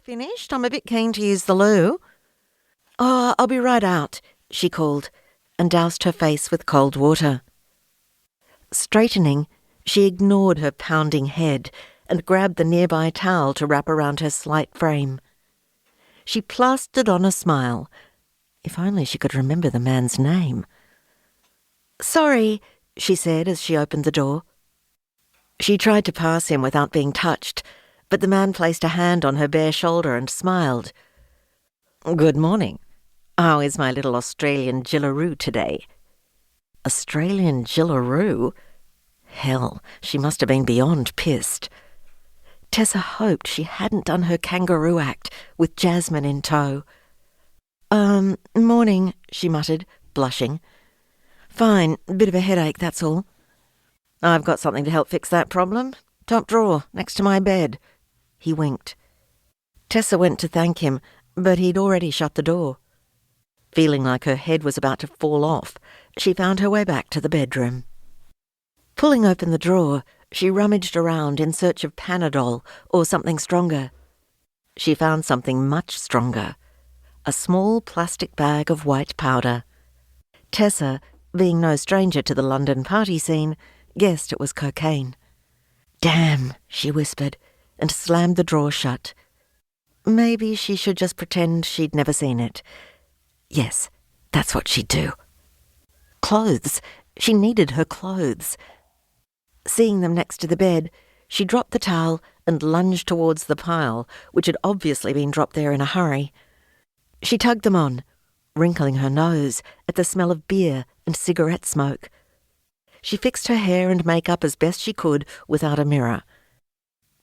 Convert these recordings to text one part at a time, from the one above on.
finished? I'm a bit keen to use the loo. Oh, I'll be right out, she called, and doused her face with cold water. Straightening, she ignored her pounding head and grabbed the nearby towel to wrap around her slight frame. She plastered on a smile. If only she could remember the man's name. "Sorry," she said as she opened the door. She tried to pass him without being touched, but the man placed a hand on her bare shoulder and smiled. "Good morning. How is my little Australian gillaroo today?" Australian gillaroo? Hell, she must have been beyond pissed. Tessa hoped she hadn't done her kangaroo act with Jasmine in tow. Morning," she muttered, blushing. "Fine, bit of a headache, that's all." "I've got something to help fix that problem. Top drawer, next to my bed." He winked. Tessa went to thank him, but he'd already shut the door. Feeling like her head was about to fall off, she found her way back to the bedroom. Pulling open the drawer, she rummaged around in search of Panadol or something stronger. She found something much stronger. A small plastic bag of white powder. Tessa, being no stranger to the London party scene, guessed it was cocaine. "Damn," she whispered, and slammed the drawer shut. Maybe she should just pretend she'd never seen it. Yes, that's what she'd do. Clothes. She needed her clothes. Seeing them next to the bed, she dropped the towel and lunged towards the pile, which had obviously been dropped there in a hurry. She tugged them on, wrinkling her nose at the smell of beer and cigarette smoke. She fixed her hair and makeup as best she could without a mirror.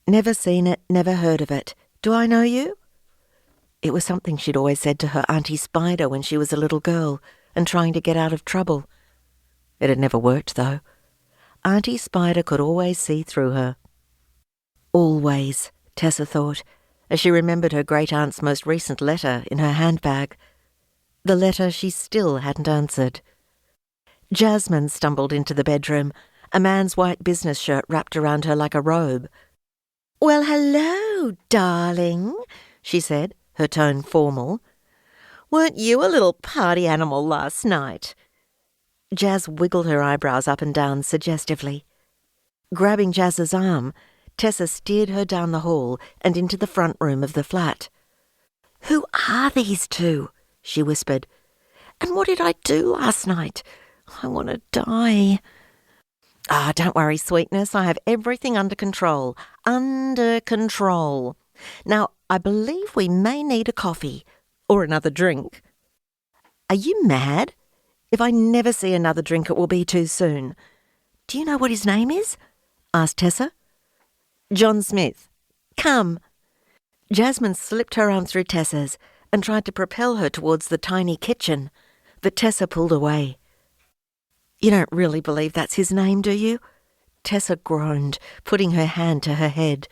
"Never seen it, never heard of it. Do I know you?" It was something she'd always said to her Auntie Spider when she was a little girl and trying to get out of trouble. It had never worked, though. Auntie Spider could always see through her. Always, Tessa thought, as she remembered her great-aunt's most recent letter in her handbag. The letter she still hadn't answered. Jasmine stumbled into the bedroom, a man's white business shirt wrapped around her like a robe. "Well, hello, darling," she said, her tone formal. "Weren't you a little party animal last night?" Jazz wiggled her eyebrows up and down suggestively. Grabbing Jazz's arm, Tessa steered her down the hall and into the front room of the flat. "Who are these two?" she whispered. "And what did I do last night? I want to die." "Ah, don't worry, sweetness. I have everything under control. Under control. Now, I believe we may need a coffee. Or another drink." "Are you mad? If I never see another drink, it will be too soon." "Do you know what his name is?" asked Tessa. "John Smith. Come." Jasmine slipped her arm through Tessa's and tried to propel her towards the tiny kitchen, but Tessa pulled away. "You don't really believe that's his name, do you?" Tessa groaned, putting her hand to her head.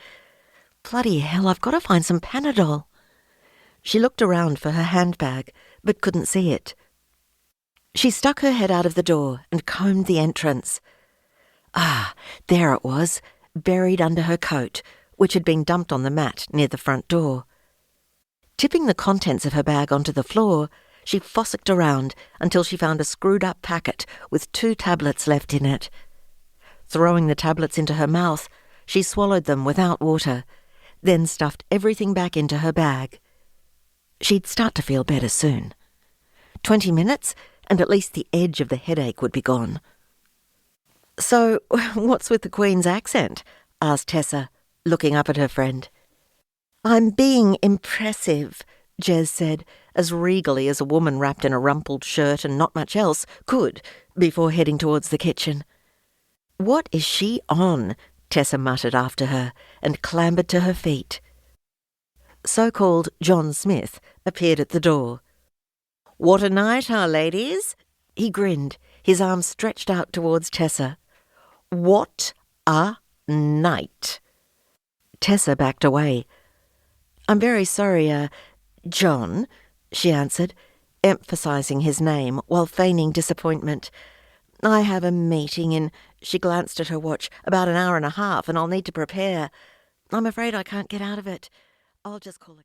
"Bloody hell, I've got to find some Panadol." She looked around for her handbag, but couldn't see it. She stuck her head out of the door and combed the entrance. Ah, there it was, buried under her coat, which had been dumped on the mat near the front door. Tipping the contents of her bag onto the floor, she fossicked around until she found a screwed-up packet with 2 tablets left in it. Throwing the tablets into her mouth, she swallowed them without water, then stuffed everything back into her bag. She'd start to feel better soon. 20 minutes, and at least the edge of the headache would be gone. "So, what's with the Queen's accent?" asked Tessa, looking up at her friend. "I'm being impressive," Jez said, as regally as a woman wrapped in a rumpled shirt and not much else could, before heading towards the kitchen. "What is she on?" Tessa muttered after her, and clambered to her feet. So-called John Smith appeared at the door. "What a night, huh, ladies?" He grinned, his arms stretched out towards Tessa. "What a night!" Tessa backed away. "I'm very sorry, John," she answered, emphasizing his name while feigning disappointment. "I have a meeting in," she glanced at her watch, "about an hour and a half, and I'll need to prepare. I'm afraid I can't get out of it. I'll just call it."